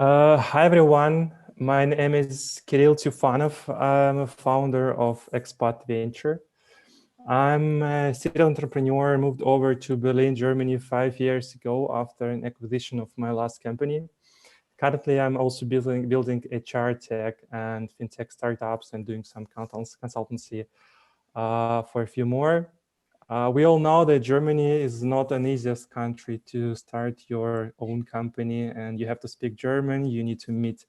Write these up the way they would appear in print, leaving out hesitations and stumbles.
Hi everyone, my name is Kirill Tufanov. I'm a founder of Expat Venture. I'm a serial entrepreneur, moved over to Berlin, Germany 5 years ago after an acquisition of my last company. Currently, I'm also building HR tech and fintech startups and doing some consultancy for a few more. We all know that Germany is not an easiest country to start your own company, and you have to speak German. You need to meet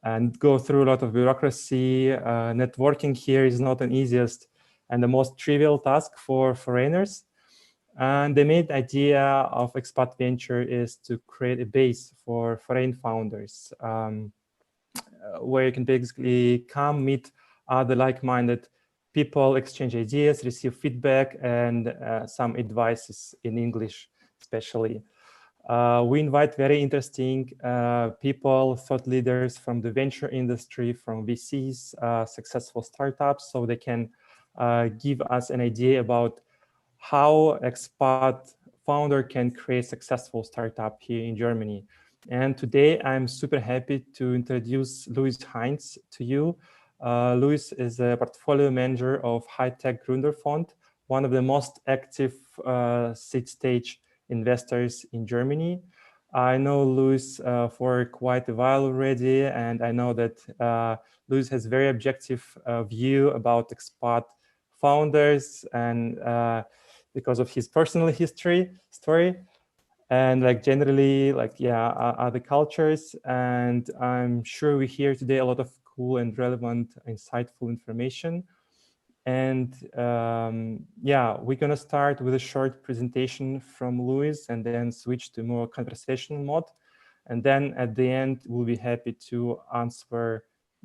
and go through a lot of bureaucracy. Networking here is not an easiest and the most trivial task for foreigners. And the main idea of Expat Venture is to create a base for foreign founders, where you can basically come meet other like-minded people, exchange ideas, receive feedback, and some advices in English, especially. We invite very interesting people, thought leaders from the venture industry, from VCs, successful startups, so they can give us an idea about how expat founder can create successful startup here in Germany. And today I'm super happy to introduce Louis Heinz to you. Louis is a portfolio manager of High Tech Gründer Fund, one of the most active seed stage investors in Germany. I know Louis for quite a while already, and I know that Louis has very objective view about expat founders and because of his personal story and like generally like other cultures. And I'm sure we hear today a lot of cool and relevant, insightful information. And we're gonna start with a short presentation from Louis and then switch to more conversational mode. And then at the end, we'll be happy to answer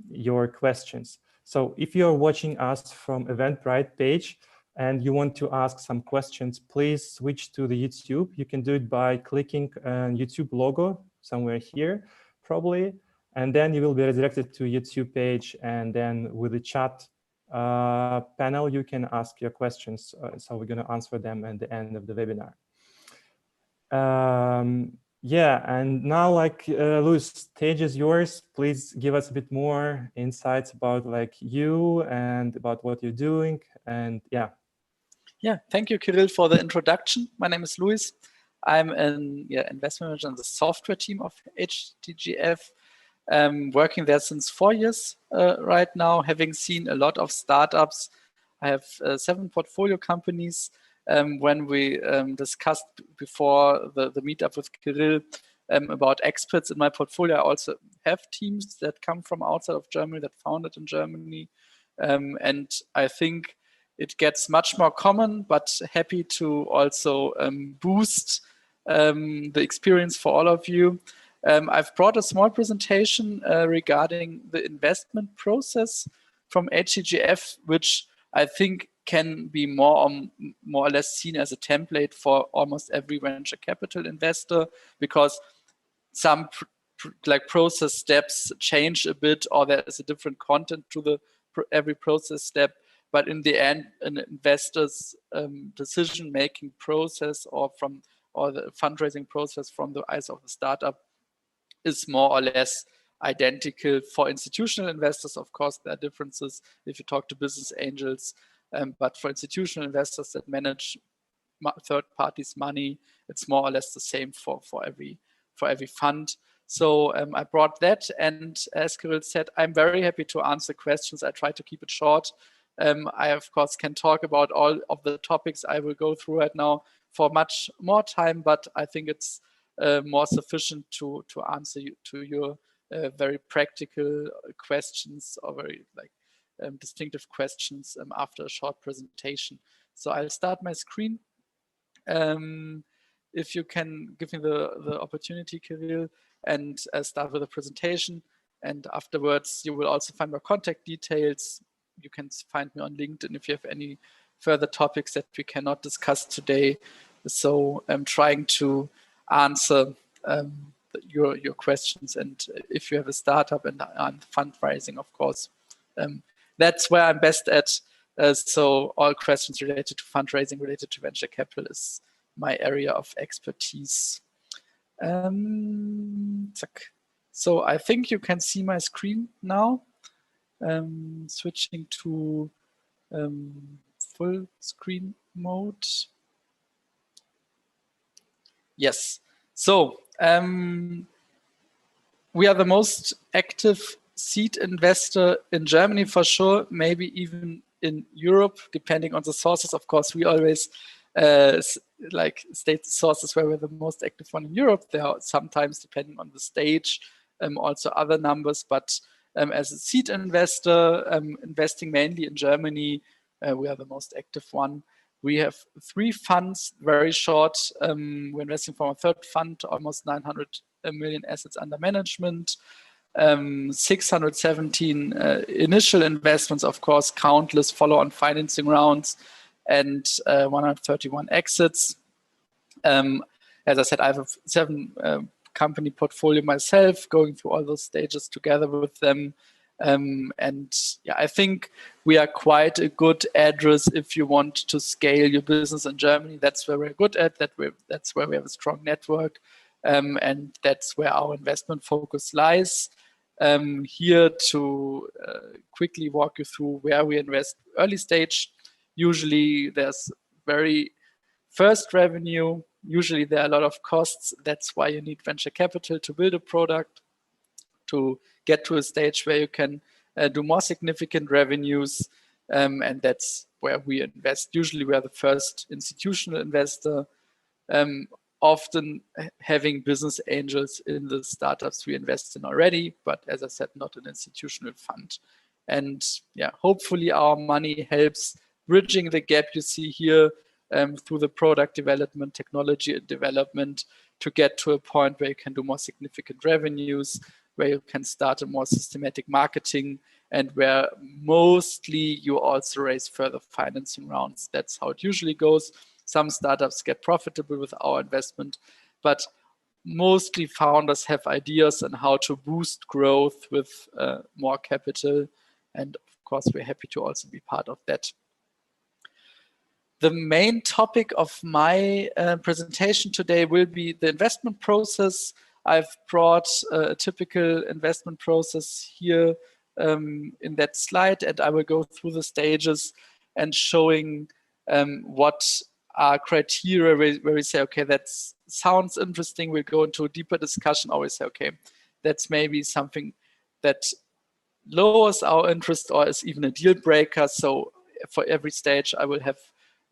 your questions. So if you're watching us from Eventbrite page and you want to ask some questions, please switch to the YouTube. You can do it by clicking YouTube logo somewhere here, probably. And then you will be redirected to YouTube page. And then with the chat panel, you can ask your questions. So we're going to answer them at the end of the webinar. Yeah, and now like Louis, stage is yours. Please give us a bit more insights about like you and about what you're doing. And yeah. Yeah, thank you, Kirill, for the introduction. My name is Louis. I'm an investment manager on the software team of HTGF. Working there since 4 years right now, having seen a lot of startups. I have 7 portfolio companies. When we discussed before the meetup with Kirill about experts in my portfolio, I also have teams that come from outside of Germany, that founded in Germany. And I think it gets much more common, but happy to also boost the experience for all of you. I've brought a small presentation regarding the investment process from HTGF, which I think can be more or less seen as a template for almost every venture capital investor, because some process steps change a bit, or there is a different content to every process step. But in the end, an investor's decision-making process or the fundraising process from the eyes of the startup is more or less identical. For institutional investors, of course, there are differences if you talk to business angels. But for institutional investors that manage third parties' money, it's more or less the same for every fund. So I brought that, and as Kirill said, I'm very happy to answer questions. I try to keep it short. I, of course, can talk about all of the topics I will go through right now for much more time, but I think it's more sufficient to answer your very practical questions or very distinctive questions after a short presentation. So I'll start my screen. If you can give me the opportunity, Kirill, and start with the presentation. And afterwards, you will also find my contact details. You can find me on LinkedIn if you have any further topics that we cannot discuss today. So I'm trying to answer your questions. And if you have a startup and fundraising, of course, that's where I'm best at. So all questions related to fundraising, related to venture capital is my area of expertise. So I think you can see my screen now. Switching to full screen mode. Yes. So we are the most active seed investor in Germany for sure, maybe even in Europe, depending on the sources. Of course, we always like state the sources where we're the most active one in Europe. There are sometimes, depending on the stage, also other numbers. But as a seed investor, investing mainly in Germany, we are the most active one. We have 3 funds, very short. We're investing from a third fund, almost 900 million assets under management. 617 initial investments, of course, countless follow-on financing rounds, and 131 exits. As I said, I have a 7 company portfolio myself, going through all those stages together with them. And yeah, I think we are quite a good address if you want to scale your business in Germany. That's where we're good at. That's where we have a strong network, and that's where our investment focus lies. Here to quickly walk you through where we invest early stage. Usually there's very first revenue. Usually there are a lot of costs. That's why you need venture capital to build a product, to get to a stage where you can do more significant revenues. And that's where we invest. Usually we are the first institutional investor, often having business angels in the startups we invest in already, but as I said, not an institutional fund. And yeah, hopefully our money helps bridging the gap you see here through the product development, technology development, to get to a point where you can do more significant revenues, where you can start a more systematic marketing, and where mostly you also raise further financing rounds. That's how it usually goes. Some startups get profitable with our investment, but mostly founders have ideas on how to boost growth with more capital. And of course, we're happy to also be part of that. The main topic of my presentation today will be the investment process. I've brought a typical investment process here in that slide, and I will go through the stages and showing what are criteria where we say, okay, that sounds interesting. We'll go into a deeper discussion. Always say, okay, that's maybe something that lowers our interest or is even a deal breaker. So for every stage, I will have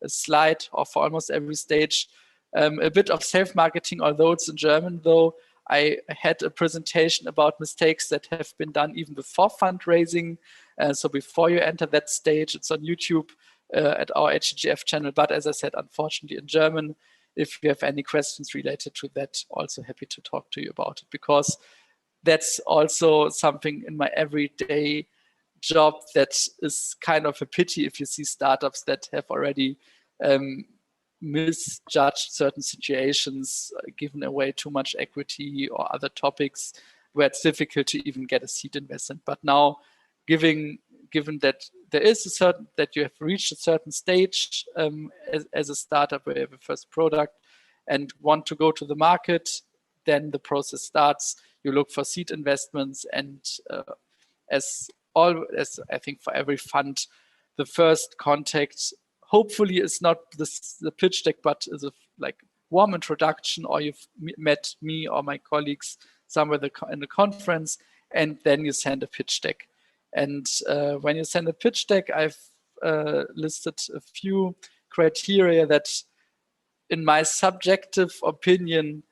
a slide, or for almost every stage, a bit of self-marketing, although it's in German, though. I had a presentation about mistakes that have been done even before fundraising. So before you enter that stage, it's on YouTube at our HTGF channel. But as I said, unfortunately in German. If you have any questions related to that, also happy to talk to you about it, because that's also something in my everyday job that is kind of a pity if you see startups that have already misjudged certain situations, given away too much equity or other topics where it's difficult to even get a seed investment. But now, given that there is that you have reached a certain stage as a startup where you have a first product and want to go to the market, then the process starts. You look for seed investments, and as I think for every fund, the first contact hopefully is not the pitch deck, but is a like warm introduction, or you've met me or my colleagues somewhere in the conference, and then you send a pitch deck. And when you send a pitch deck, I've listed a few criteria that, in my subjective opinion,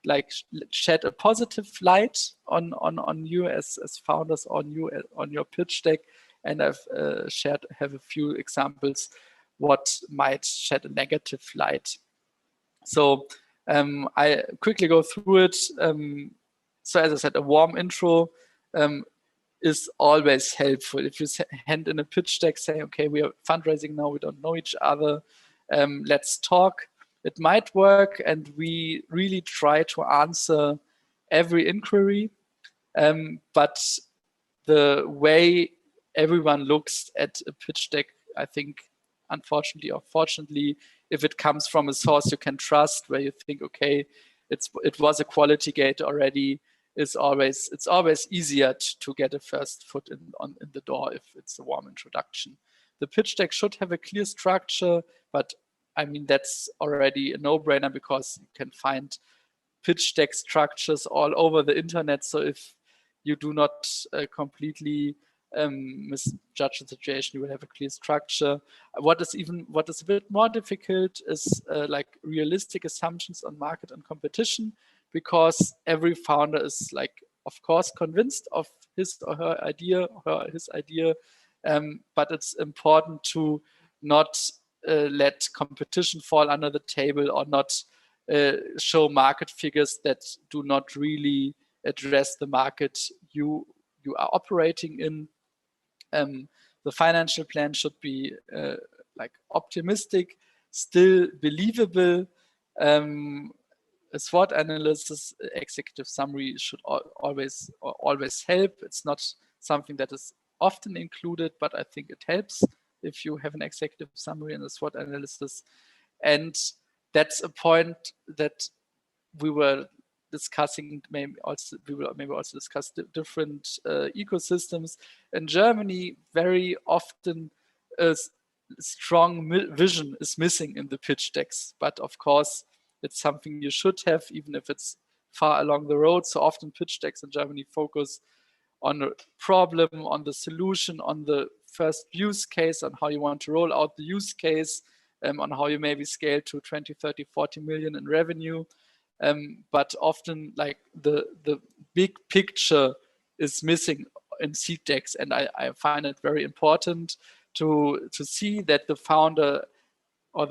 like shed a positive light on you as founders, on your pitch deck. And I've have a few examples what might shed a negative light. So I quickly go through it. So as I said, a warm intro is always helpful. If you hand in a pitch deck, say, okay, we are fundraising now, we don't know each other, let's talk. It might work, and we really try to answer every inquiry. But the way everyone looks at a pitch deck, I think, unfortunately or fortunately, if it comes from a source you can trust, where you think, okay, it was a quality gate already. It's always easier to get a first foot in the door if it's a warm introduction. The pitch deck should have a clear structure, but I mean, that's already a no-brainer because you can find pitch deck structures all over the internet. So if you do not completely misjudge the situation, you will have a clear structure. What is a bit more difficult is like realistic assumptions on market and competition, because every founder is like, of course, convinced of his or her idea, but it's important to not let competition fall under the table, or not show market figures that do not really address the market you are operating in. The financial plan should be like optimistic, still believable. A SWOT analysis, executive summary should always help. It's not something that is often included, but I think it helps if you have an executive summary and a SWOT analysis. And that's a point that we were discussing. We will maybe also discuss different ecosystems. In Germany, very often a strong vision is missing in the pitch decks, but of course it's something you should have, even if it's far along the road. So often pitch decks in Germany focus on a problem, on the solution, on the first use case, on how you want to roll out the use case, on how you maybe scale to 20, 30, 40 million in revenue. But often like the big picture is missing in seed decks. And I find it very important to see that the founder, or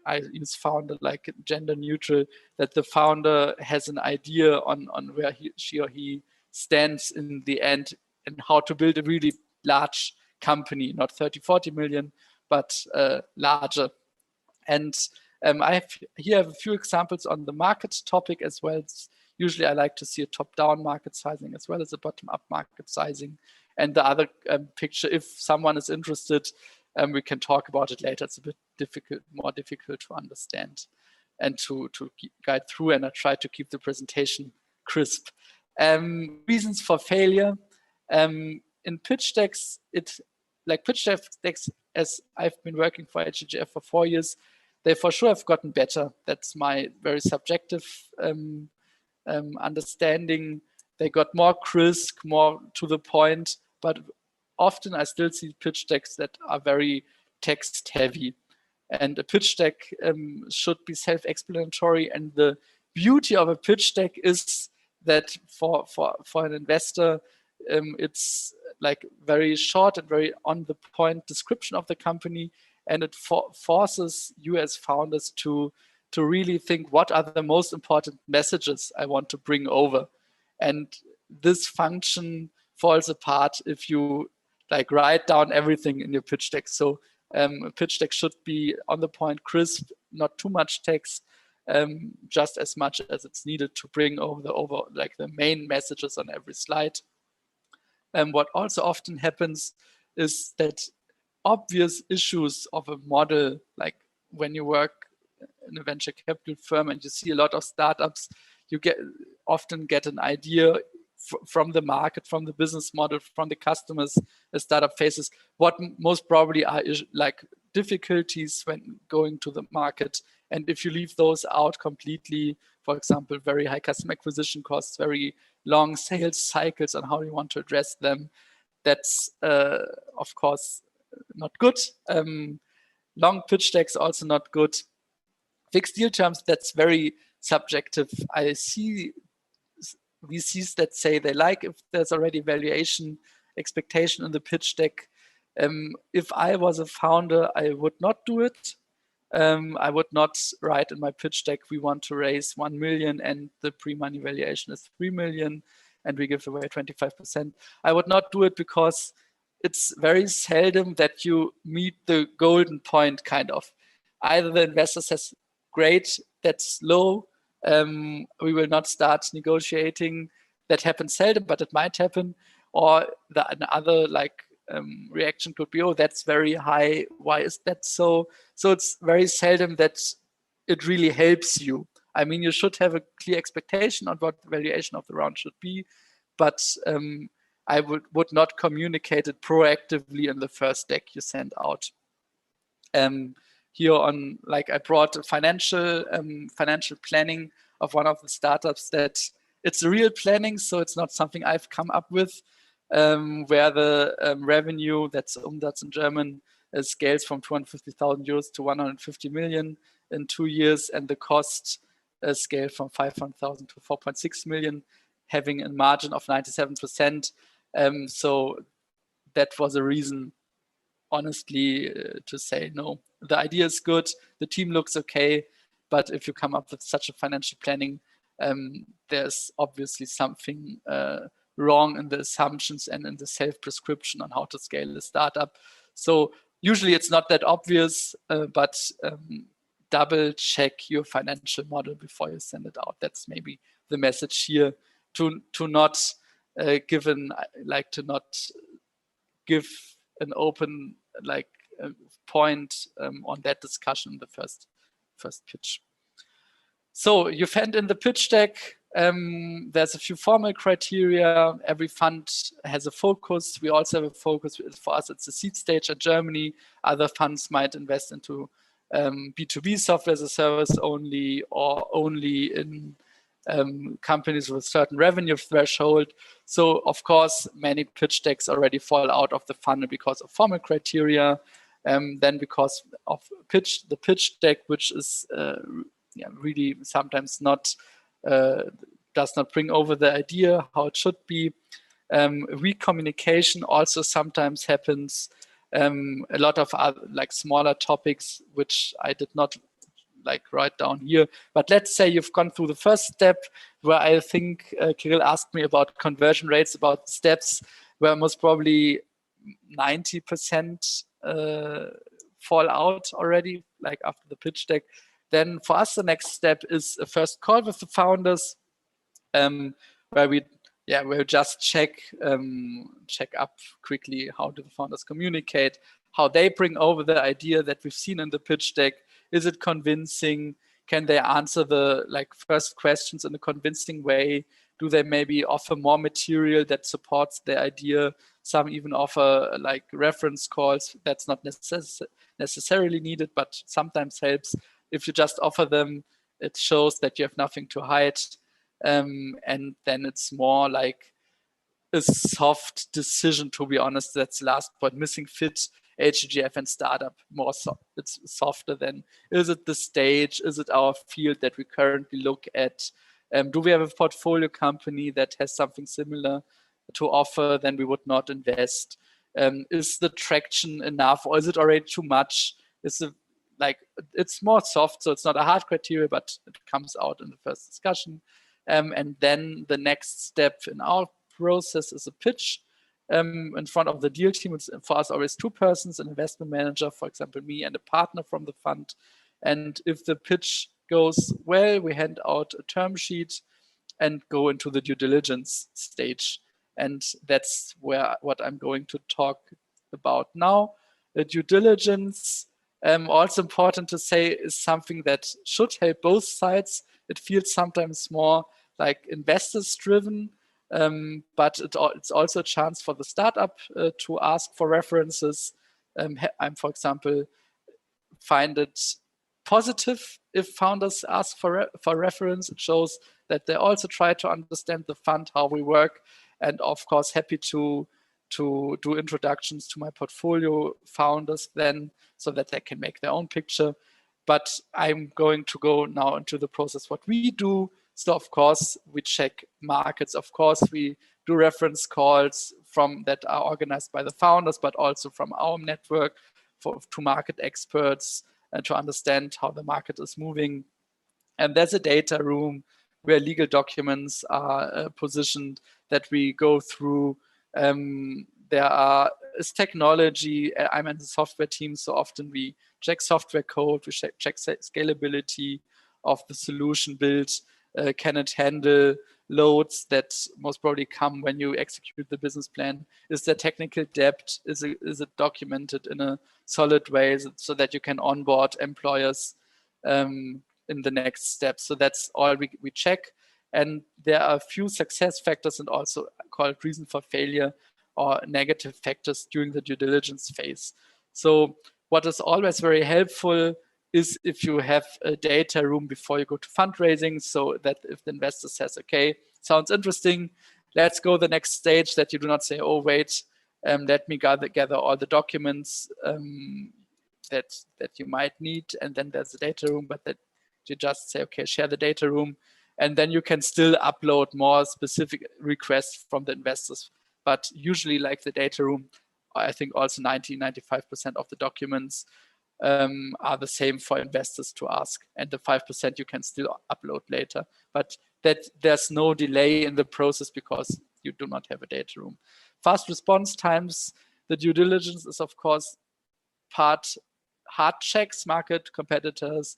I use founder like gender neutral, that the founder has an idea on where she or he stands in the end, and how to build a really large company, not 30, 40 million, but larger. And I have a few examples on the market topic as well. Usually I like to see a top-down market sizing as well as a bottom-up market sizing. And the other picture, if someone is interested, we can talk about it later. It's a bit more difficult to understand and to guide through, and I try to keep the presentation crisp. Reasons for failure. In pitch decks, pitch decks, as I've been working for HTGF for 4 years, they for sure have gotten better. That's my very subjective understanding. They got more crisp, more to the point, but often I still see pitch decks that are very text heavy. And a pitch deck should be self-explanatory. And the beauty of a pitch deck is that for an investor, it's like very short and very on the point description of the company. And it forces you as founders to really think, what are the most important messages I want to bring over? And this function falls apart if you like write down everything in your pitch deck. So a pitch deck should be on the point, crisp, not too much text, just as much as it's needed to bring over the main messages on every slide. What also often happens is that obvious issues of a model, like when you work in a venture capital firm and you see a lot of startups, you often get an idea from the market, from the business model, from the customers a startup faces, what most probably are like difficulties when going to the market. And if you leave those out completely, for example, very high customer acquisition costs, very long sales cycles, and how you want to address them, that's of course not good. Long pitch decks also not good. Fixed deal terms, that's very subjective. I see VCs that say they like if there's already valuation expectation in the pitch deck. If I was a founder, I would not do it. I would not write in my pitch deck, we want to raise 1 million and the pre-money valuation is 3 million and we give away 25%. I would not do it because it's very seldom that you meet the golden point, kind of. Either the investor says, great, that's low, we will not start negotiating. That happens seldom, but it might happen. Or another reaction could be, oh, that's very high. Why is that so? So it's very seldom that it really helps you. I mean, you should have a clear expectation on what the valuation of the round should be, but I would not communicate it proactively in the first deck you send out. Here on, like, I brought a financial planning of one of the startups that it's real planning, so it's not something I've come up with, where the revenue, that's Umsatz in German, scales from 250,000 euros to 150 million in 2 years, and the cost scale from 500,000 to 4.6 million, having a margin of 97%. So that was a reason, honestly, to say no. The idea is good, the team looks okay, but if you come up with such a financial planning, there's obviously something wrong in the assumptions and in the self-prescription on how to scale the startup. So usually it's not that obvious, but double check your financial model before you send it out. That's maybe the message here, to not give an open point on that discussion in the first pitch. So you find in the pitch deck, there's a few formal criteria. Every fund has a focus. We also have a focus. For us, it's the seed stage in Germany. Other funds might invest into B2B software as a service only, or only in companies with a certain revenue threshold. So of course, many pitch decks already fall out of the funnel because of formal criteria. Then because of the pitch deck, which is really sometimes not, does not bring over the idea how it should be. Weak communication also sometimes happens. A lot of other, smaller topics, which I did not write down here. But let's say you've gone through the first step, where I think Kirill asked me about conversion rates, about the steps, where most probably 90% fall out already, after the pitch deck. Then for us, the next step is a first call with the founders, where we just check up quickly, how do the founders communicate, how they bring over the idea that we've seen in the pitch deck. Is it convincing? Can they answer the first questions in a convincing way? Do they maybe offer more material that supports the idea? Some even offer reference calls. That's not necessarily needed, but sometimes helps. If you just offer them, it shows that you have nothing to hide. And then it's more like a soft decision, to be honest. That's the last point. Missing fit, HTGF and startup, it's softer than, is it the stage? Is it our field that we currently look at? Do we have a portfolio company that has something similar to offer? Then we would not invest. Is the traction enough, or is it already too much? Is it it's more soft, so it's not a hard criteria, but it comes out in the first discussion. And then the next step in our process is a pitch in front of the deal team. It's for us always 2 persons, an investment manager, for example, me, and a partner from the fund. And if the pitch goes well, we hand out a term sheet and go into the due diligence stage. And that's what I'm going to talk about now. The due diligence, also important to say, is something that should help both sides. It feels sometimes more investors driven, but it's also a chance for the startup to ask for references. I'm, for example, find it positive if founders ask for reference. It shows that they also try to understand the fund, how we work, and of course happy to do introductions to my portfolio founders then, so that they can make their own picture. But I'm going to go now into the process, what we do. So of course we check markets. Of course we do reference calls that are organized by the founders, but also from our network to market experts and to understand how the market is moving. And there's a data room where legal documents are positioned that we go through. There is technology. I'm in the software team, so often we check software code, we check scalability of the solution built. Can it handle loads that most probably come when you execute the business plan? Is there technical debt? Is it documented in a solid way so that you can onboard employers? in the next step. So that's all we check. And there are a few success factors and also called reason for failure or negative factors during the due diligence phase. So what is always very helpful is if you have a data room before you go to fundraising, so that if the investor says, okay, sounds interesting, let's go the next stage, that you do not say, oh, wait, let me gather all the documents that you might need, and then there's a data room, but that you just say, okay, share the data room, and then you can still upload more specific requests from the investors. But usually, like the data room, I think also 90–95% of the documents are the same for investors to ask, and the 5% you can still upload later. But that there's no delay in the process because you do not have a data room. Fast response times, the due diligence is of course part hard checks, market, competitors,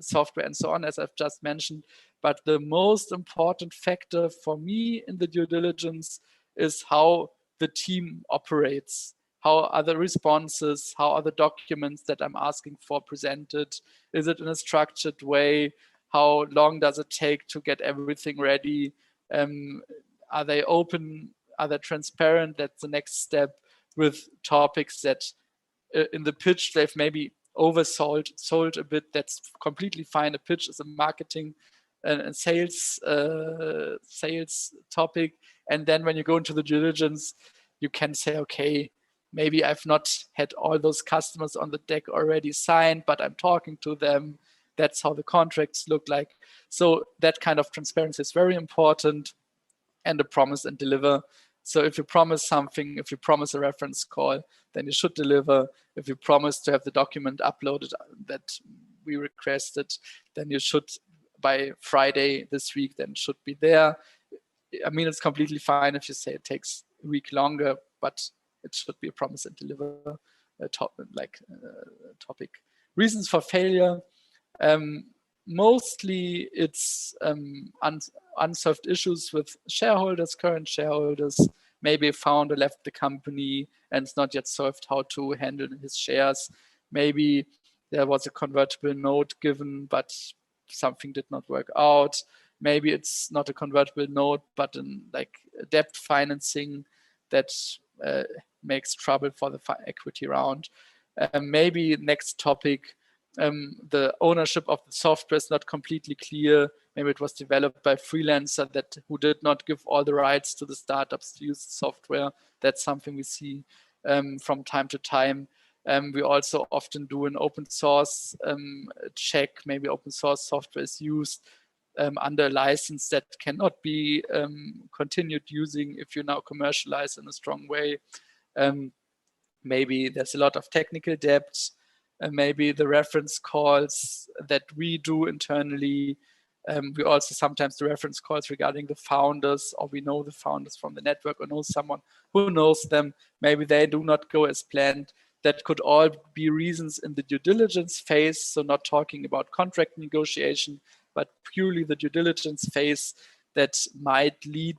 software, and so on, as I've just mentioned. But the most important factor for me in the due diligence is how the team operates. How are the responses? How are the documents that I'm asking for presented? Is it in a structured way? How long does it take to get everything ready? Are they open? Are they transparent? That's the next step with topics that in the pitch they've maybe sold a bit. That's completely fine. A pitch is a marketing and sales topic. And then when you go into the due diligence, you can say, okay, maybe I've not had all those customers on the deck already signed, but I'm talking to them. That's how the contracts look like. So that kind of transparency is very important, and the promise and deliver. So if you promise something, if you promise a reference call, then you should deliver. If you promise to have the document uploaded that we requested, then you should, by Friday this week, then should be there. I mean, it's completely fine if you say it takes a week longer, but it should be a promise and deliver topic. Reasons for failure. Mostly it's unsolved issues with shareholders, current shareholders. Maybe a founder left the company and it's not yet solved how to handle his shares. Maybe there was a convertible note given, but something did not work out. Maybe it's not a convertible note, but like debt financing that makes trouble for the equity round. Maybe next topic, the ownership of the software is not completely clear. Maybe it was developed by a freelancer who did not give all the rights to the startups to use the software. That's something we see from time to time. We also often do an open source check. Maybe open source software is used under a license that cannot be continued using if you now commercialize in a strong way. Maybe there's a lot of technical debt. Maybe the reference calls that we do internally. We also sometimes do reference calls regarding the founders, or we know the founders from the network or know someone who knows them. Maybe they do not go as planned. That could all be reasons in the due diligence phase. So not talking about contract negotiation, but purely the due diligence phase that might lead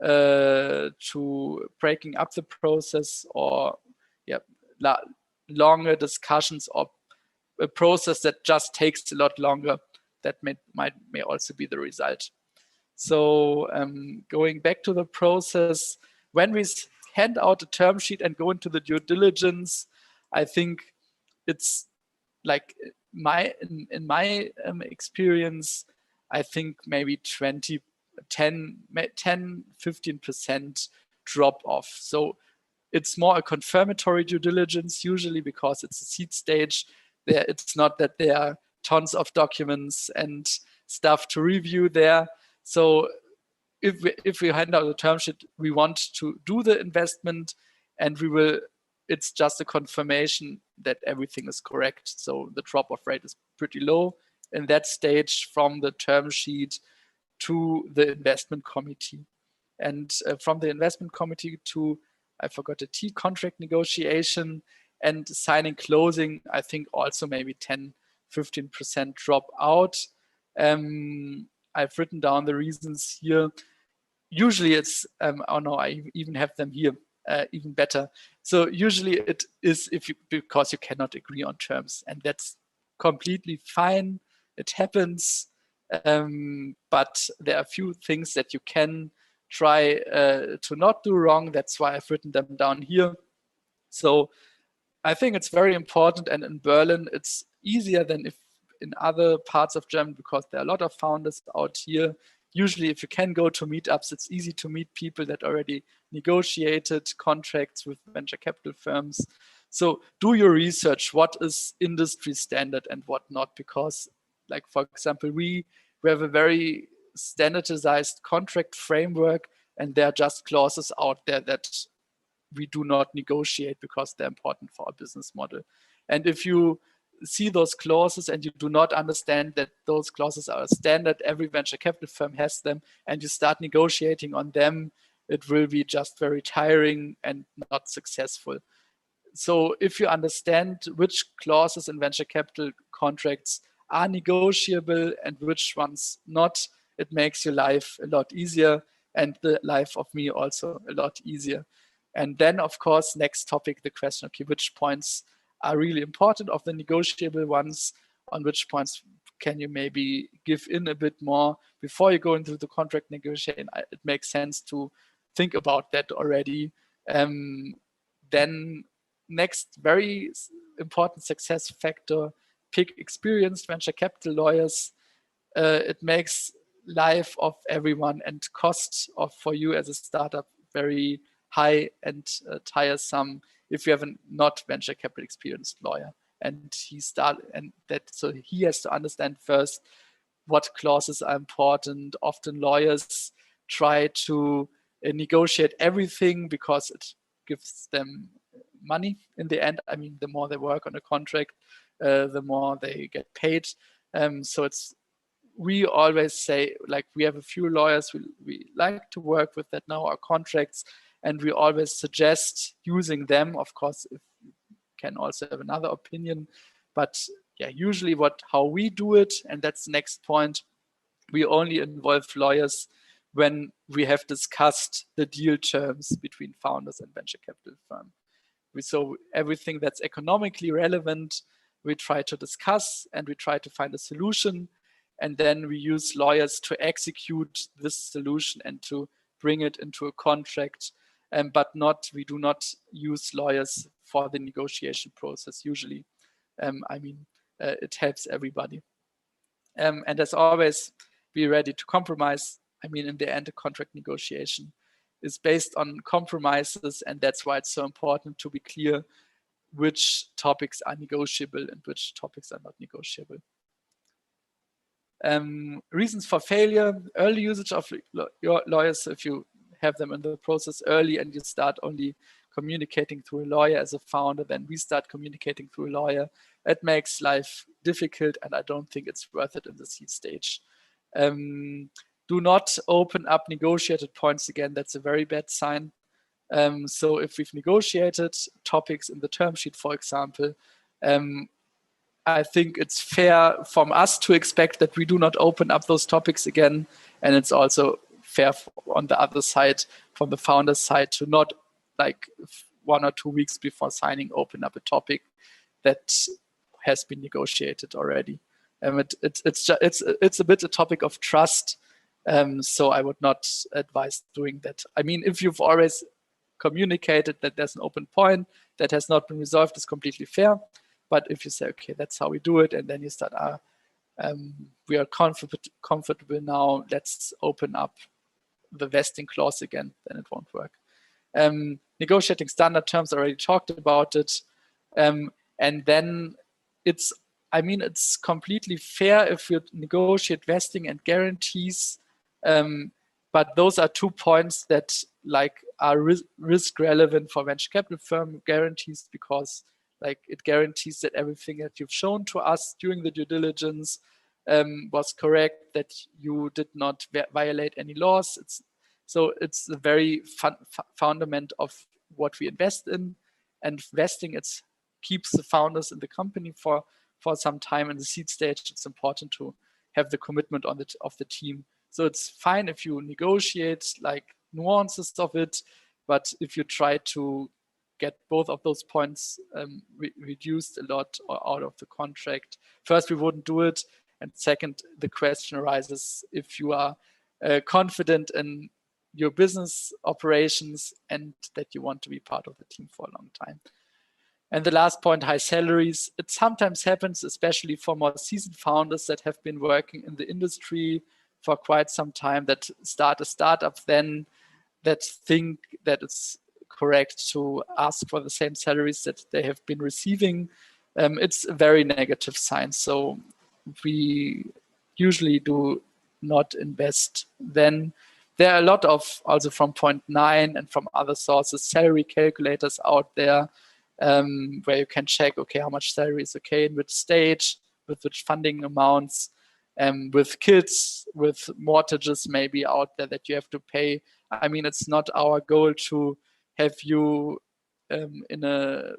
to breaking up the process, or longer discussions, or a process that just takes a lot longer. That may also be the result. So going back to the process, when we hand out a term sheet and go into the due diligence, I think it's like in my experience, I think maybe 10–15% drop off. So it's more a confirmatory due diligence usually, because it's a seed stage. It's not that there are tons of documents and stuff to review there. So if we hand out a term sheet, we want to do the investment, and it's just a confirmation that everything is correct. So the drop-off rate is pretty low in that stage, from the term sheet to the investment committee. And from the investment committee to, I forgot the T, contract negotiation and signing closing, I think also maybe 10–15% drop out. I've written down the reasons here. Usually it's, oh no, I even have them here, even better. So usually it is because you cannot agree on terms, and that's completely fine. it happens, but there are a few things that you can try to not do wrong. That's why I've written them down here. So I think it's very important, and in Berlin it's easier than if in other parts of Germany, because there are a lot of founders out here. Usually if you can go to meetups, it's easy to meet people that already negotiated contracts with venture capital firms. So do your research, what is industry standard and what not, because like, for example, we have a very standardized contract framework, and there are just clauses out there that we do not negotiate because they're important for our business model. And if you see those clauses and you do not understand that those clauses are standard, every venture capital firm has them, and you start negotiating on them, it will be just very tiring and not successful. So if you understand which clauses in venture capital contracts are negotiable and which ones not, it makes your life a lot easier, and the life of me also a lot easier. And then, of course, next topic, the question, okay, which points are really important of the negotiable ones? On which points can you maybe give in a bit more before you go into the contract negotiation? It makes sense to think about that already. Then next very important success factor, pick experienced venture capital lawyers. It makes life of everyone and cost of for you as a startup very high and tiresome if you have a not venture capital experienced lawyer. And so he has to understand first what clauses are important. Often lawyers try to negotiate everything because it gives them money in the end. I mean, the more they work on a contract, the more they get paid. So we always say, like, we have a few lawyers we like to work with that know our contracts, and we always suggest using them. Of course, if you can also have another opinion, but yeah, usually how we do it, and that's the next point, we only involve lawyers when we have discussed the deal terms between founders and venture capital firm. So everything that's economically relevant, we try to discuss and we try to find a solution. And then we use lawyers to execute this solution and to bring it into a contract. But we do not use lawyers for the negotiation process usually. It helps everybody. And as always, be ready to compromise. I mean, in the end, a contract negotiation is based on compromises, and that's why it's so important to be clear which topics are negotiable and which topics are not negotiable. Reasons for failure, early usage of your lawyers. If you have them in the process early and you start only communicating through a lawyer as a founder, then we start communicating through a lawyer. It makes life difficult, and I don't think it's worth it in the seed stage. Do not open up negotiated points again. That's a very bad sign. So if we've negotiated topics in the term sheet, for example, I think it's fair from us to expect that we do not open up those topics again. And it's also fair on the other side, from the founder's side, to not, like, 1 or 2 weeks before signing, open up a topic that has been negotiated already. It's a bit a topic of trust. So I would not advise doing that. I mean, if you've always communicated that there's an open point that has not been resolved, is completely fair. But if you say, okay, that's how we do it, and then you start, we are comfortable now, let's open up the vesting clause again, then it won't work. Negotiating standard terms, already talked about it. And then it's completely fair if you negotiate vesting and guarantees. But those are 2 points that, like, are risk relevant for venture capital firm guarantees, because, like, it guarantees that everything that you've shown to us during the due diligence was correct, that you did not violate any laws. It's the very fundament of what we invest in, and vesting, it keeps the founders in the company for some time. In the seed stage, it's important to have the commitment of the team. So it's fine if you negotiate, like, nuances of it, but if you try to get both of those points reduced a lot or out of the contract, first, we wouldn't do it, And second, the question arises if you are confident in your business operations and that you want to be part of the team for a long time. And the last point, high salaries. It sometimes happens, especially for more seasoned founders that have been working in the industry for quite some time, that start a startup, then that think that it's correct to ask for the same salaries that they have been receiving. It's a very negative sign. So we usually do not invest then. There are a lot of, also from Point 9 and from other sources, salary calculators out there, where you can check, okay, how much salary is okay in which stage, with which funding amounts, with kids, with mortgages maybe out there that you have to pay. I mean, it's not our goal to have you in a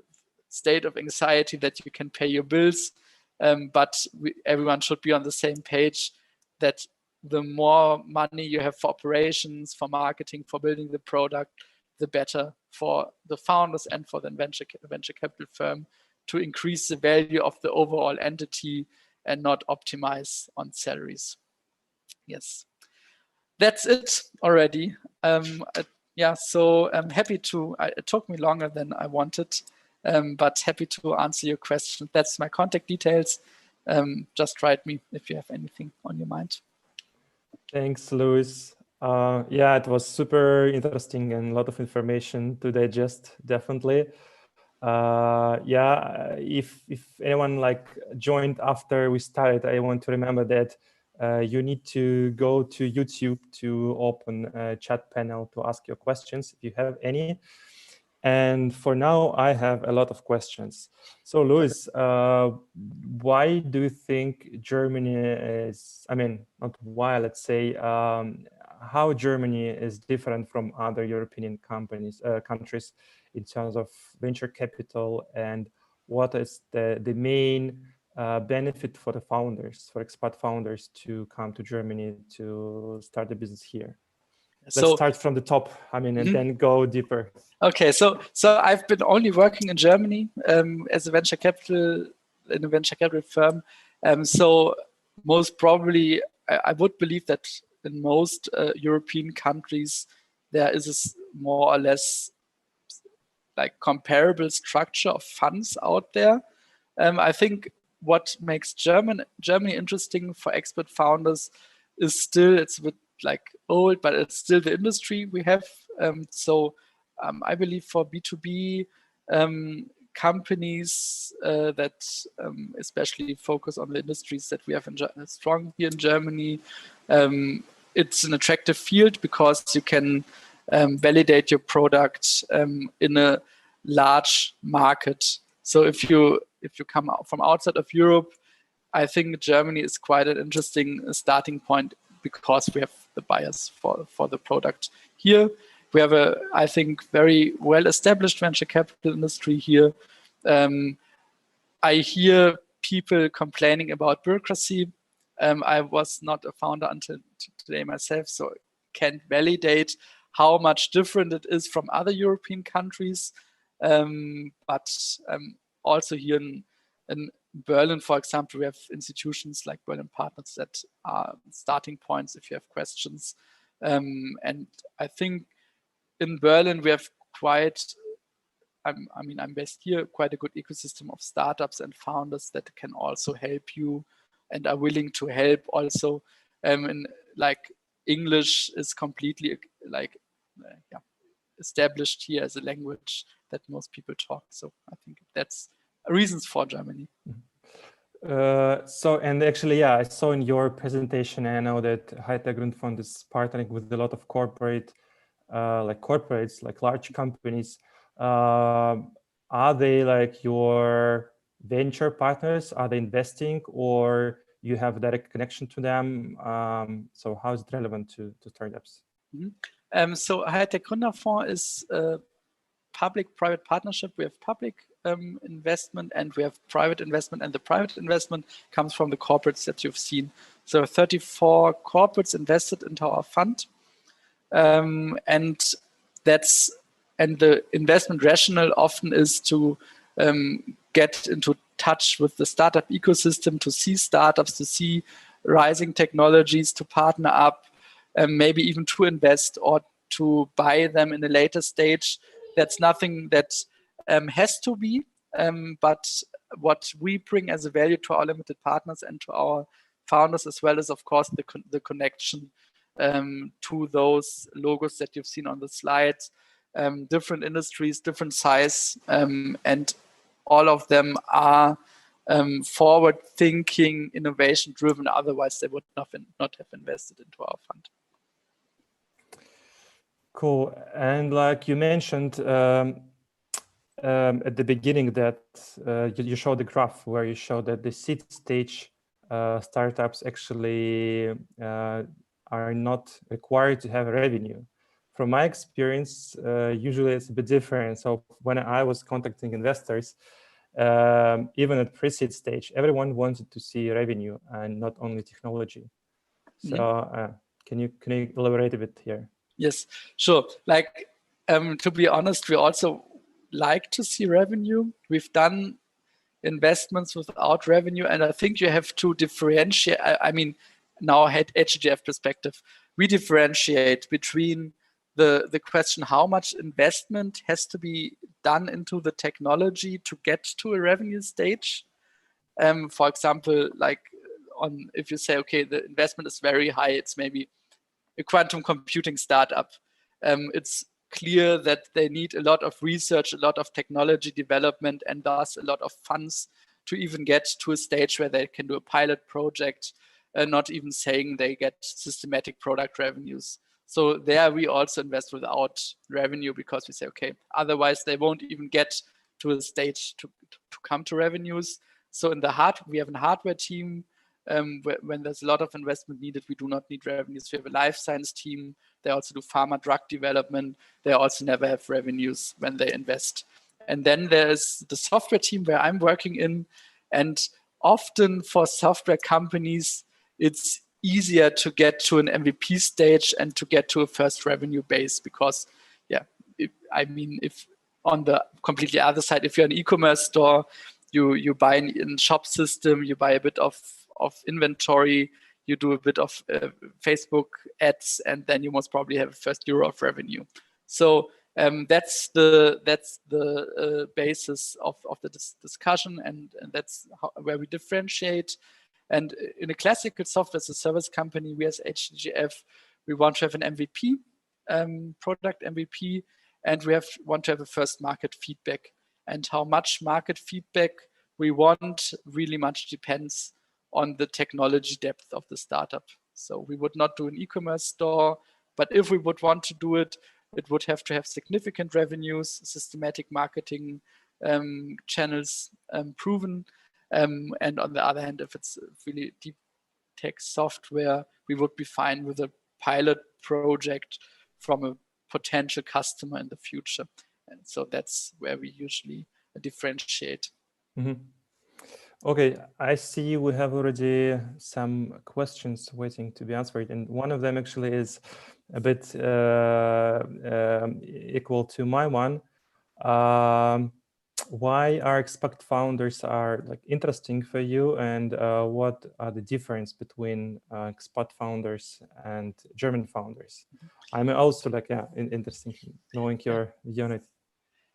state of anxiety that you can pay your bills, but everyone should be on the same page that the more money you have for operations, for marketing, for building the product, the better for the founders and for the venture capital firm to increase the value of the overall entity and not optimize on salaries. Yes, that's it already. Yeah, so I'm happy to, it took me longer than I wanted, but happy to answer your question. That's my contact details. Just write me if you have anything on your mind. Thanks, Louis. Yeah, it was super interesting and a lot of information to digest, definitely. Yeah, if anyone like joined after we started, I want to remember that you need to go to YouTube to open a chat panel to ask your questions if you have any. And for now, I have a lot of questions. So, Louis, why do you think Germany is, I mean, not why, let's say, how Germany is different from other European countries in terms of venture capital, and what is the main benefit for the founders, for expat founders to come to Germany to start a business here? Let's start from the top, I mean, and then go deeper. Okay, so I've been only working in Germany as a venture capital firm. So most probably, I would believe that in most European countries there is a more or less like comparable structure of funds out there. I think what makes Germany interesting for expat founders is still, it's a bit like old, but it's still the industry we have. I believe for B2B companies that especially focus on the industries that we have strong here in Germany, it's an attractive field because you can validate your product in a large market. So if you come out from outside of Europe, I think Germany is quite an interesting starting point because we have the buyers for the product here. We have a, I think, very well-established venture capital industry here. I hear people complaining about bureaucracy. I was not a founder until today myself, so can't validate how much different it is from other European countries. But also here in Berlin, for example, we have institutions like Berlin Partners that are starting points if you have questions. And I think in Berlin, we have quite, I'm based here, quite a good ecosystem of startups and founders that can also help you and are willing to help also. And like English is completely like established here as a language that most people talk. So I think that's reasons for Germany. And actually, yeah, I saw in your presentation, I know that HTGF Fund is partnering with a lot of corporates, like large companies. Are they like your venture partners? Are they investing, or you have direct connection to them? So how is it relevant to startups? So HTGF Fund is a public-private partnership. We have public investment and we have private investment, and the private investment comes from the corporates that you've seen. So 34 corporates invested into our fund, and the investment rationale often is to get into touch with the startup ecosystem, to see startups, to see rising technologies, to partner up, maybe even to invest or to buy them in a later stage. That's nothing that has to be, but what we bring as a value to our limited partners and to our founders, as well as, of course, the connection to those logos that you've seen on the slides, different industries, different size, and all of them are forward-thinking, innovation-driven. Otherwise, they would not have invested into our fund. Cool. And like you mentioned at the beginning that you showed the graph where you showed that the seed stage startups actually are not required to have revenue. From my experience, usually it's a bit different. So when I was contacting investors, even at pre-seed stage, everyone wanted to see revenue and not only technology. So can you elaborate a bit here? Yes, sure. Like, to be honest, we also like to see revenue. We've done investments without revenue, and I think you have to differentiate. I mean, now at HTGF perspective, we differentiate between the question how much investment has to be done into the technology to get to a revenue stage. For example, like if you say, okay, the investment is very high, it's maybe a quantum computing startup. It's clear that they need a lot of research, a lot of technology development, and thus a lot of funds to even get to a stage where they can do a pilot project, not even saying they get systematic product revenues. So there we also invest without revenue because we say, okay, otherwise they won't even get to a stage to come to revenues. So in we have a hardware team. When there's a lot of investment needed, we do not need revenues. We have a life science team. They also do pharma drug development. They also never have revenues when they invest. And then there's the software team where I'm working in. And often for software companies, it's easier to get to an MVP stage and to get to a first revenue base because, if on the completely other side, if you're an e-commerce store, you buy in shop system, you buy a bit of inventory, you do a bit of Facebook ads, and then you most probably have a first euro of revenue. So that's the basis of the discussion, and that's where we differentiate. And in a classical software as a service company, we as HTGF, we want to have an MVP, product MVP, and we want to have a first market feedback. And how much market feedback we want really much depends on the technology depth of the startup. So we would not do an e-commerce store, but if we would want to do it, it would have to have significant revenues, systematic marketing channels proven. And on the other hand, if it's really deep tech software, we would be fine with a pilot project from a potential customer in the future. And so that's where we usually differentiate. Mm-hmm. Okay, I see we have already some questions waiting to be answered. And one of them actually is a bit equal to my one. Why are expat founders interesting for you, and what are the difference between expat founders and German founders? I'm also interested in knowing your view on it.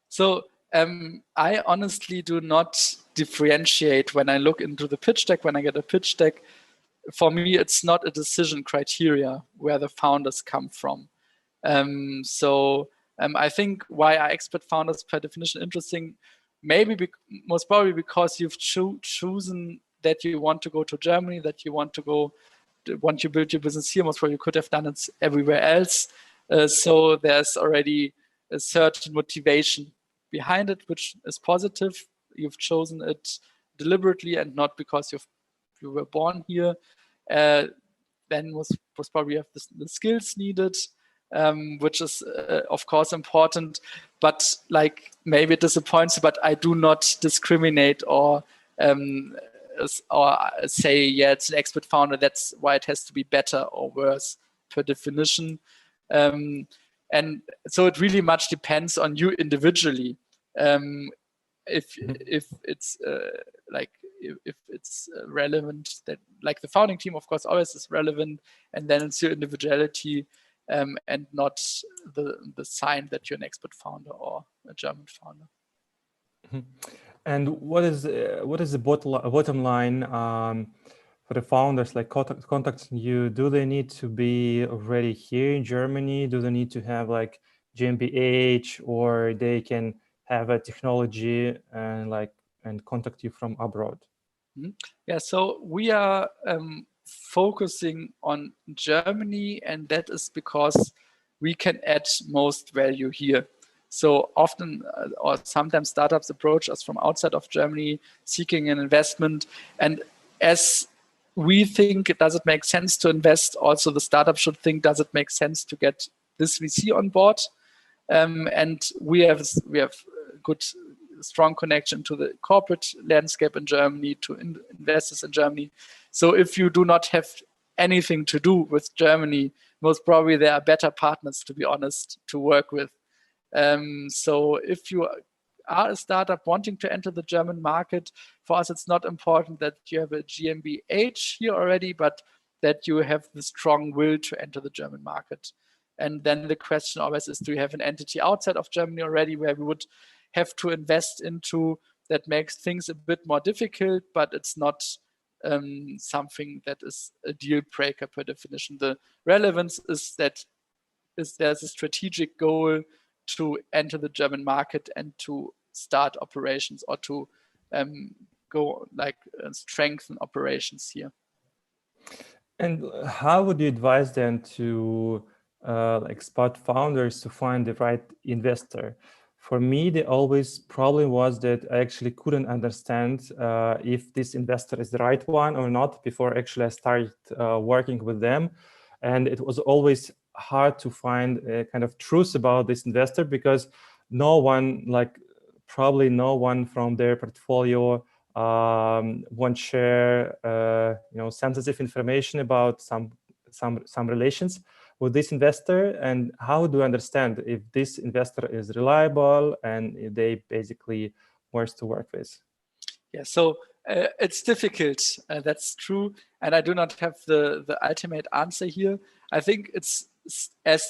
So I honestly do not differentiate when I look into the pitch deck. When I get a pitch deck, for me, it's not a decision criteria where the founders come from. I think why are expat founders per definition interesting? Maybe most probably because you've chosen that you want to go to Germany, that you want to build your business here. Most probably you could have done it everywhere else. So there's already a certain motivation behind it, which is positive. You've chosen it deliberately and not because you were born here. Then most probably you have the skills needed, which is of course important, but maybe it disappoints you, but I do not discriminate or say, it's an expat founder, that's why it has to be better or worse per definition. And so it really much depends on you individually. if it's like if it's relevant, that like the founding team of course always is relevant, and then it's your individuality and not the sign that you're an expert founder or a German founder. And what is the bottom line for the founders, like contacting you? Do they need to be already here in Germany? Do they need to have like GmbH, or they can have a technology and contact you from abroad? Yeah, so we are focusing on Germany, and that is because we can add most value here. So often or sometimes startups approach us from outside of Germany seeking an investment, and as we think, does it make sense to invest? Also, the startup should think, does it make sense to get this VC on board? And we have good, strong connection to the corporate landscape in Germany, to investors in Germany. So if you do not have anything to do with Germany, most probably there are better partners, to be honest, to work with. So if you are a startup wanting to enter the German market, for us it's not important that you have a GmbH here already, but that you have the strong will to enter the German market. And then the question always is, do you have an entity outside of Germany already where we would have to invest into? That makes things a bit more difficult, but it's not something that is a deal breaker per definition. The relevance is that there's a strategic goal to enter the German market and to start operations, or to go like strengthen operations here. And how would you advise them to like spot founders to find the right investor? For me, the always problem was that I actually couldn't understand if this investor is the right one or not before actually I started working with them. And it was always hard to find a kind of truth about this investor, because probably no one from their portfolio won't share sensitive information about some relations with this investor. And how do I understand if this investor is reliable and if they basically worth to work with? Yeah, so it's difficult. That's true, and I do not have the ultimate answer here. I think it's as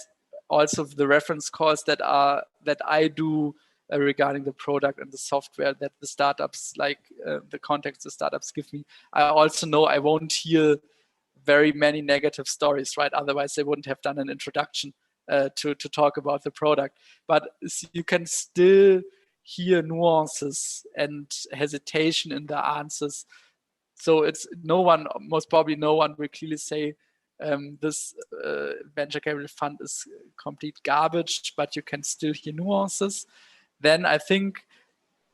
also the reference calls that I do regarding the product and the software that the startups, like the contacts the startups give me. I also know I won't hear very many negative stories, right? Otherwise, they wouldn't have done an introduction to talk about the product. But you can still hear nuances and hesitation in the answers. So it's most probably no one will clearly say this venture capital fund is complete garbage, but you can still hear nuances. Then I think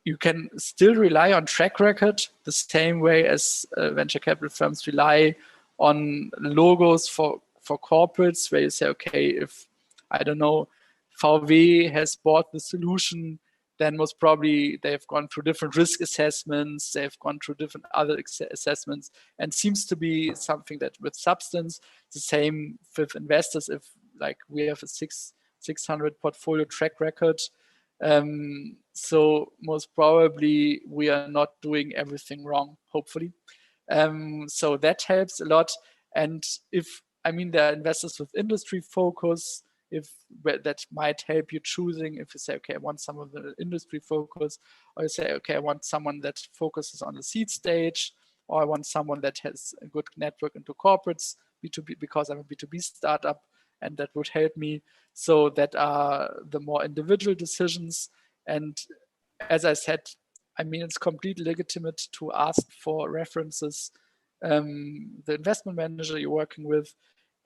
you can still rely on track record the same way as venture capital firms rely on logos for corporates, where you say, okay, if, I don't know, VW has bought the solution, then most probably they've gone through different risk assessments, they've gone through different other assessments, and seems to be something that with substance. The same with investors, if like we have a 600 portfolio track record. So most probably we are not doing everything wrong, hopefully. So that helps a lot. And there are investors with industry focus, that might help you choosing. If you say, okay, I want some of the industry focus, or you say, okay, I want someone that focuses on the seed stage, or I want someone that has a good network into corporates, B2B, because I'm a B2B startup, and that would help me. So that are the more individual decisions. And as I said, it's completely legitimate to ask for references, the investment manager you're working with,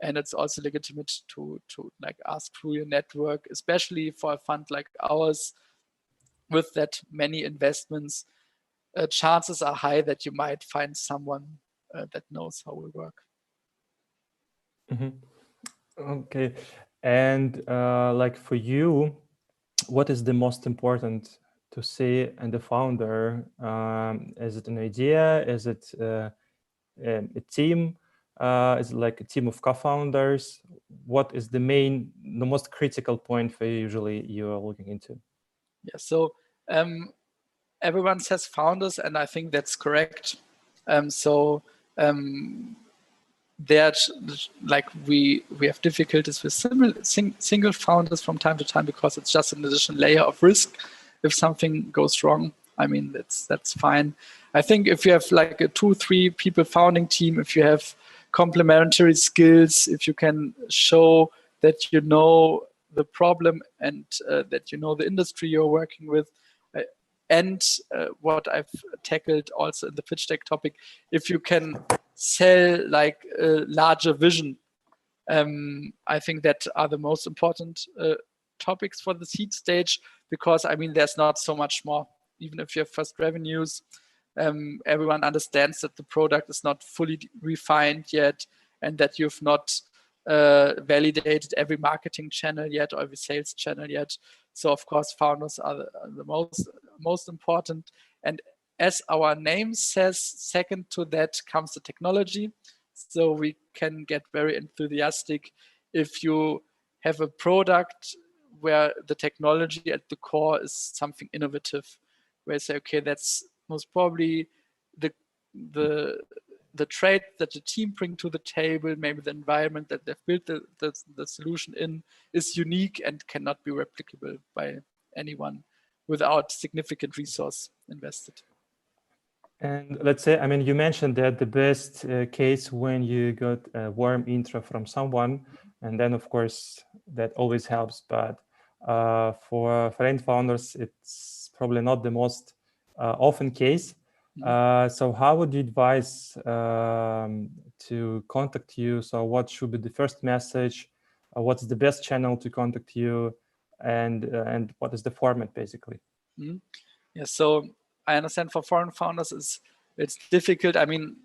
and it's also legitimate to like ask through your network, especially for a fund like ours with that many investments. Chances are high that you might find someone that knows how we work. Okay, and like for you, what is the most important to see in the founder? Is it an idea? Is it a team? Is it like a team of co-founders? What is the most critical point for you usually you are looking into? Yeah, so everyone says founders, and I think that's correct. There's like we have difficulties with single founders from time to time because it's just an additional layer of risk. If something goes wrong, I mean, that's fine. I think if you have like a 2-3 people founding team, if you have complementary skills, if you can show that you know the problem and that you know the industry you're working with, and what I've tackled also in the pitch deck topic, if you can sell like a larger vision, I think that are the most important topics for the seed stage, because I mean, there's not so much more. Even if you have first revenues, everyone understands that the product is not fully refined yet, and that you've not validated every marketing channel yet or every sales channel yet. So of course, founders are the most important. And as our name says, second to that comes the technology. So we can get very enthusiastic if you have a product where the technology at the core is something innovative, where you say, okay, that's most probably the trait that the team bring to the table, maybe the environment that they've built the solution in is unique and cannot be replicable by anyone without significant resource invested. And let's say, I mean, you mentioned that the best case when you got a warm intro from someone, and then of course that always helps. But for end founders, it's probably not the most often case. So how would you advise to contact you? So what should be the first message? What's the best channel to contact you? And what is the format basically? Yeah, so I understand for foreign founders it's difficult. I mean,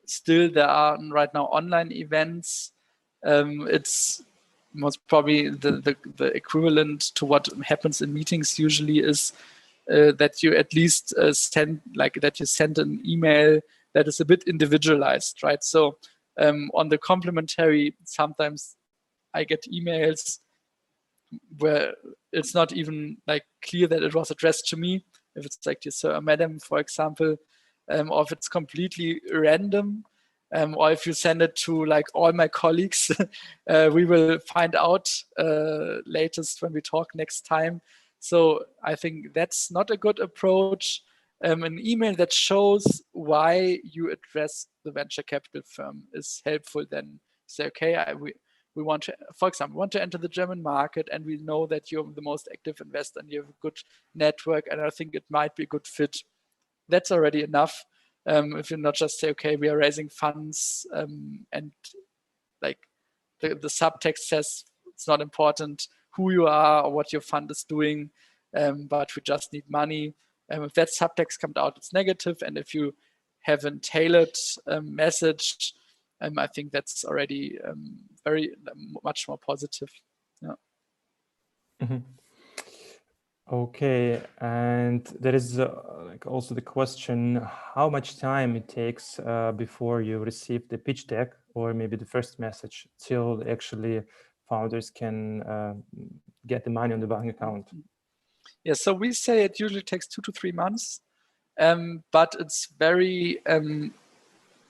still there are right now online events. It's most probably the equivalent to what happens in meetings usually is that you at least send an email that is a bit individualized, right? So on the complementary, sometimes I get emails where it's not even like clear that it was addressed to me. If it's like dear sir or madam, for example, or if it's completely random, or if you send it to like all my colleagues, we will find out latest when we talk next time. So I think that's not a good approach. An email that shows why you address the venture capital firm is helpful. Then say, okay, we want to, for example, want to enter the German market, and we know that you're the most active investor and you have a good network, and I think it might be a good fit. That's already enough. If you not just say, okay, we are raising funds, and like the subtext says it's not important who you are or what your fund is doing, but we just need money. If that subtext comes out, it's negative. And if you have a tailored message, I think that's already very much more positive. Yeah. Mm-hmm. Okay, and there is like also the question how much time it takes before you receive the pitch deck or maybe the first message till actually founders can get the money on the bank account. Yeah, so we say it usually takes 2 to 3 months, but it's very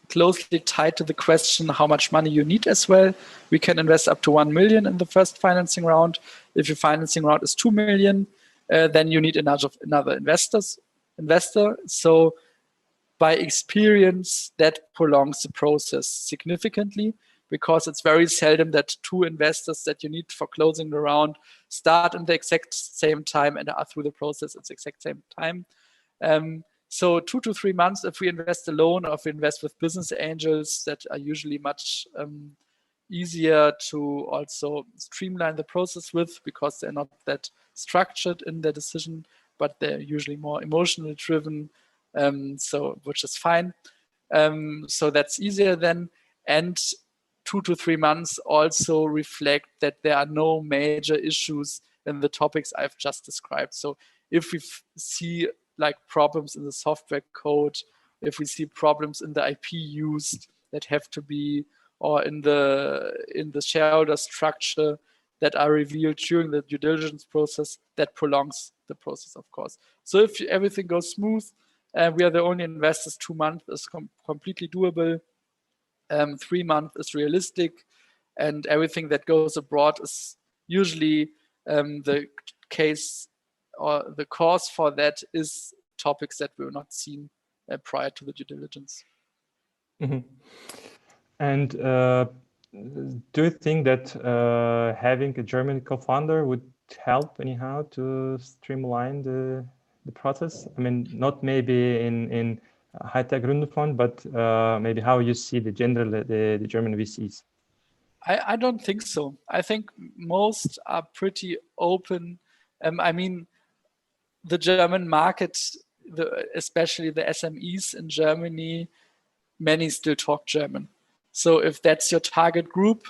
closely tied to the question how much money you need as well. We can invest up to 1 million in the first financing round. If your financing round is 2 million, then you need another investor. So by experience, that prolongs the process significantly, because it's very seldom that 2 investors that you need for closing the round start in the exact same time and are through the process at the exact same time. So 2 to 3 months if we invest alone, or if we invest with business angels that are usually much easier to also streamline the process with, because they're not that structured in their decision, but they're usually more emotionally driven, so which is fine. So that's easier then. And 2 to 3 months also reflect that there are no major issues in the topics I've just described. So if we see like problems in the software code, if we see problems in the IP used that have to be, or in the shareholder structure, that are revealed during the due diligence process that prolongs the process, of course. So if everything goes smooth, we are the only investors, 2 months is completely doable. 3 months is realistic, and everything that goes abroad is usually the case, or the cause for that is topics that were not seen prior to the due diligence. Mm-hmm. And do you think that having a German co-founder would help anyhow to streamline the process? I mean, not maybe in high-tech Gründerfonds, but maybe how you see the German VCs. I don't think so. I think most are pretty open. I mean, the German market, especially the SMEs in Germany, many still talk German. So if that's your target group,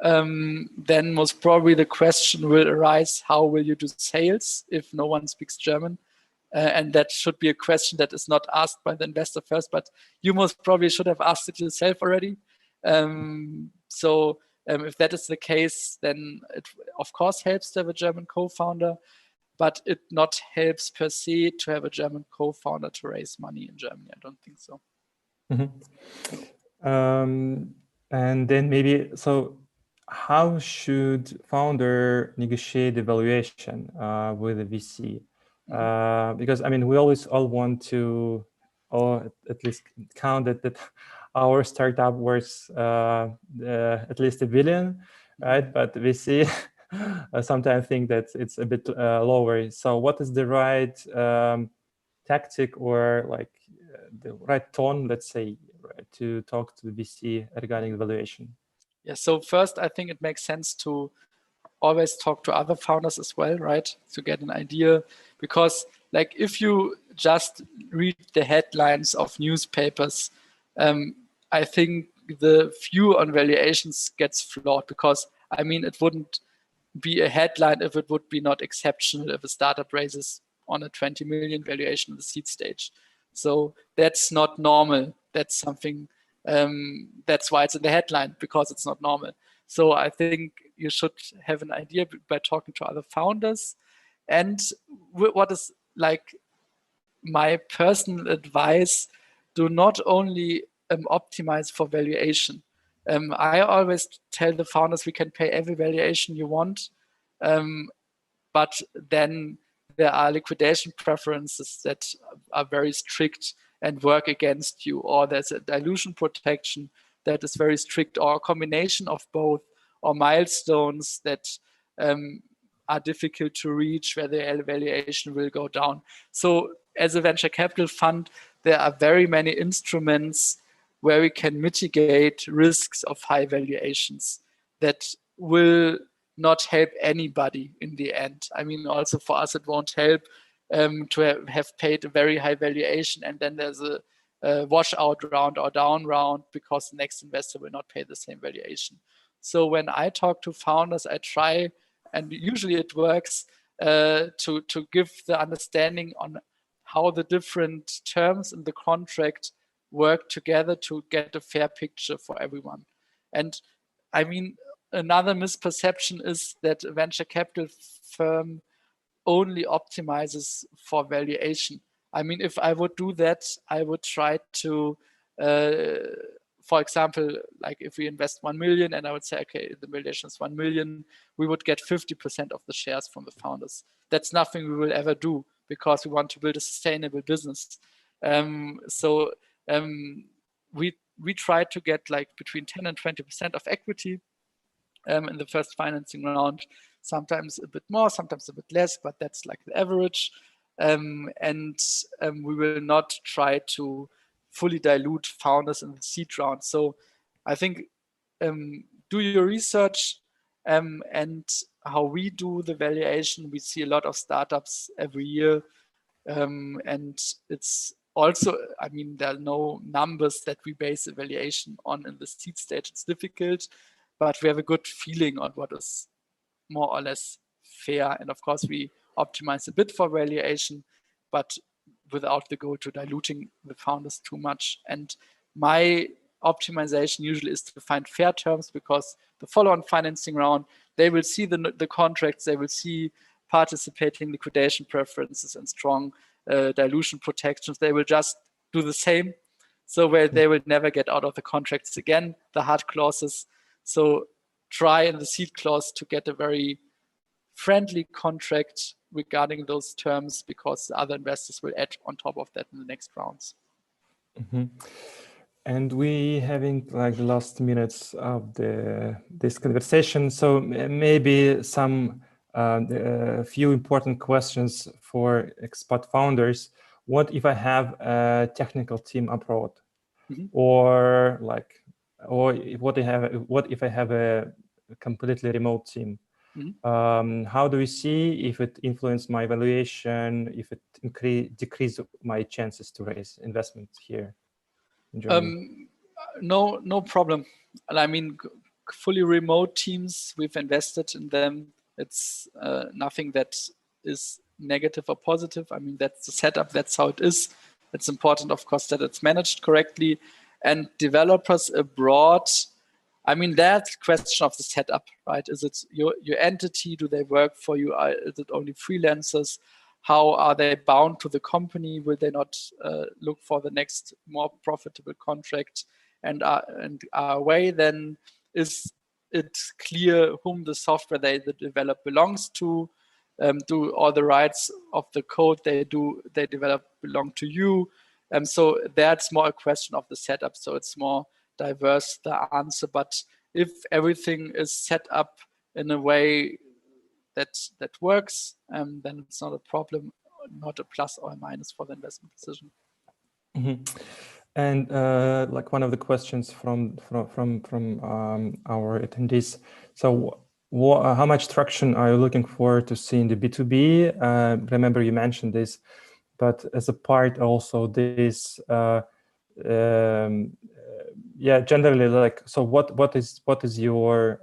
then most probably the question will arise, how will you do sales if no one speaks German? And that should be a question that is not asked by the investor first, but you most probably should have asked it yourself already. If that is the case, then it of course helps to have a German co-founder, but it not helps per se to have a German co-founder to raise money in Germany. I don't think so. Mm-hmm. And then maybe, so how should founder negotiate the valuation with a VC? Because I mean, we always all want to, or at least count that our startup worth at least $1 billion, right? But VC sometimes think that it's a bit lower. So what is the right tactic, or like the right tone, let's say, to talk to the VC regarding valuation? Yeah, so first, I think it makes sense to always talk to other founders as well, right? To get an idea, because like if you just read the headlines of newspapers, I think the view on valuations gets flawed, because I mean, it wouldn't be a headline if it would be not exceptional if a startup raises on a 20 million valuation in the seed stage. So that's not normal. That's something, that's why it's in the headline, because it's not normal. So I think you should have an idea by talking to other founders. And what is like my personal advice, do not only optimize for valuation. I always tell the founders, we can pay every valuation you want, but then there are liquidation preferences that are very strict and work against you, or there's a dilution protection that is very strict, or a combination of both, or milestones that are difficult to reach where the valuation will go down. So as a venture capital fund, there are very many instruments where we can mitigate risks of high valuations that will not help anybody in the end. I mean, also for us, it won't help to have paid a very high valuation, and then there's a washout round or down round because the next investor will not pay the same valuation. So when I talk to founders, I try, and usually it works, to give the understanding on how the different terms in the contract work together to get a fair picture for everyone. And I mean, another misperception is that a venture capital firm only optimizes for valuation. I mean, if I would do that, I would try to, for example, like if we invest 1 million and I would say, okay, the valuation is 1 million, we would get 50% of the shares from the founders. That's nothing we will ever do, because we want to build a sustainable business. We try to get like between 10 and 20% of equity in the first financing round, sometimes a bit more, sometimes a bit less, but that's like the average. We will not try to fully dilute founders in the seed round. So I think do your research, and how we do the valuation. We see a lot of startups every year, and it's also, I mean, there are no numbers that we base evaluation on in the seed stage. It's difficult, but we have a good feeling on what is more or less fair. And of course, we optimize a bit for valuation, but without the goal to diluting the founders too much. And my optimization usually is to find fair terms, because the follow-on financing round, they will see the contracts, they will see participating liquidation preferences and strong dilution protections. They will just do the same. So where they will never get out of the contracts again, the hard clauses. So try in the seed clause to get a very friendly contract regarding those terms, because the other investors will add on top of that in the next rounds. Mm-hmm. And we having like the last minutes of this conversation, so maybe some a few important questions for Expat founders. What if I have a technical team abroad, or what if I have a completely remote team? How do we see if it influenced my valuation, if it decrease my chances to raise investment here in Germany? No problem. I mean, fully remote teams, we've invested in them. It's nothing that is negative or positive. I mean, that's the setup, that's how it is. It's important, of course, that it's managed correctly. And developers abroad, I mean, that's a question of the setup, right? Is it your entity? Do they work for you? Is it only freelancers? How are they bound to the company? Will they not look for the next more profitable contract and are away? Then is it clear whom the software they develop belongs to? Do all the rights of the code they develop belong to you? So that's more a question of the setup. So it's more diverse, the answer. But if everything is set up in a way that works, then it's not a problem, not a plus or a minus for the investment decision. Mm-hmm. And like one of the questions from our attendees. So how much traction are you looking for to see in the B2B? Remember you mentioned this, but as a part also this, generally, like, so what is your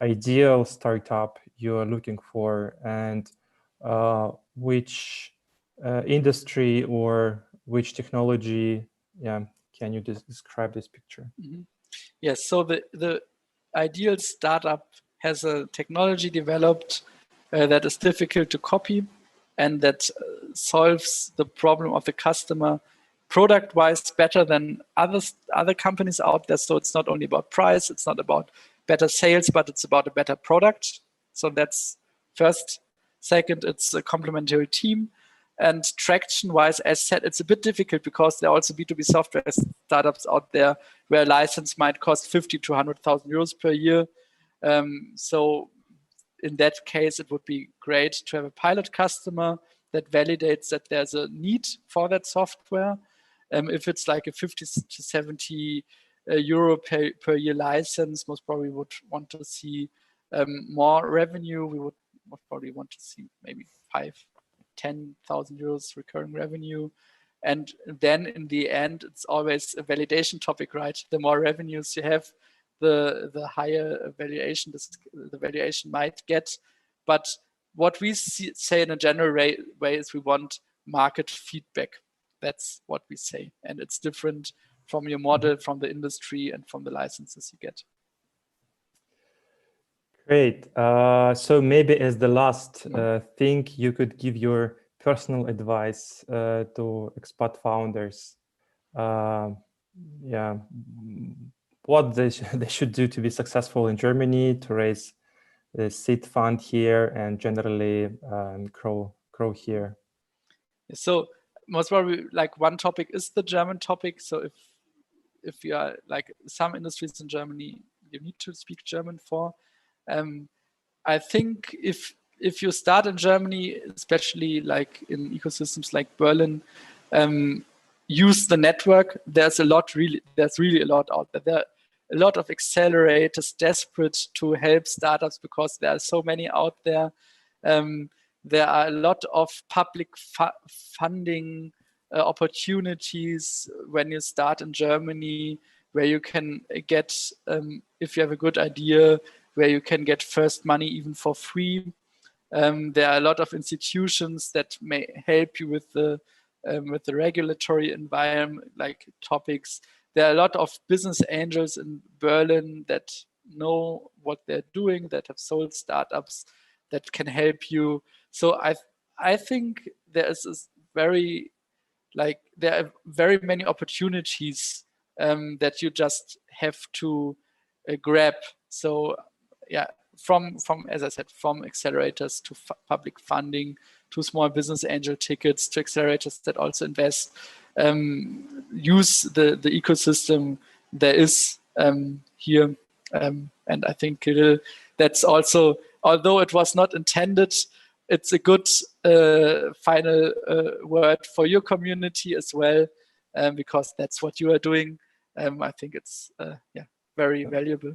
ideal startup you're looking for, and which industry or which technology? Can you describe this picture? Yes, so the ideal startup has a technology developed that is difficult to copy and that solves the problem of the customer product-wise better than other companies out there. So it's not only about price, it's not about better sales, but it's about a better product. So that's first. Second, it's a complementary team. And traction-wise, as said, it's a bit difficult because there are also B2B software startups out there where a license might cost 50 to 100,000 euros per year. So in that case, it would be great to have a pilot customer that validates that there's a need for that software. If it's like a 50 to 70 euro per year license, most probably would want to see more revenue. We would most probably want to see maybe 10,000 euros recurring revenue. And then in the end, it's always a validation topic, right? The more revenues you have, the higher valuation the valuation might get. But what we say in a general way is we want market feedback. That's what we say. And it's different from your model, from the industry, and from the licenses you get. Great. So maybe as the last thing, you could give your personal advice to expat founders. What they should do to be successful in Germany, to raise the seed fund here, and generally grow here. So most probably, like, one topic is the German topic. So if you are like some industries in Germany, you need to speak German for. I think if you start in Germany, especially like in ecosystems like Berlin, use the network. There's really a lot out there. There are a lot of accelerators desperate to help startups because there are so many out there. There are a lot of public funding opportunities when you start in Germany, where you can get, if you have a good idea, where you can get first money even for free. There are a lot of institutions that may help you with the regulatory environment, like topics. there are a lot of business angels in Berlin that know what they're doing, that have sold startups, that can help you. So I think there is this very, like, there are very many opportunities that you just have to grab. So yeah, from as I said, from accelerators to public funding, to small business angel tickets, to accelerators that also invest, use the ecosystem there is here. And I think, Kirill, that's also, although it was not intended, it's a good final word for your community as well, because that's what you are doing. I think it's yeah, very valuable.